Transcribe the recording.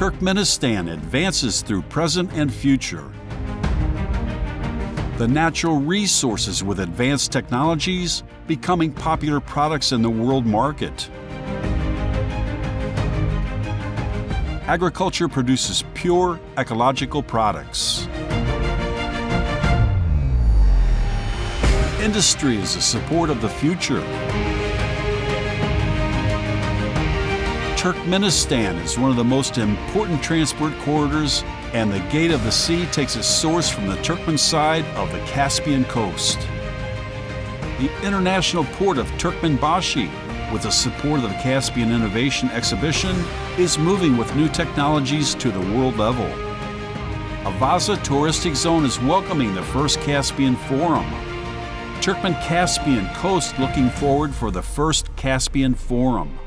Turkmenistan advances through present and future. The natural resources with advanced technologies becoming popular products in the world market. Agriculture produces pure ecological products. Industry is the support of the future. Turkmenistan is one of the most important transport corridors, and the Gate of the Sea takes its source from the Turkmen side of the Caspian coast. The international port of Turkmenbashi, with the support of the Caspian Innovation Exhibition, is moving with new technologies to the world level. Avaza Touristic Zone is welcoming the first Caspian Forum. Turkmen Caspian Coast looking forward for the first Caspian Forum.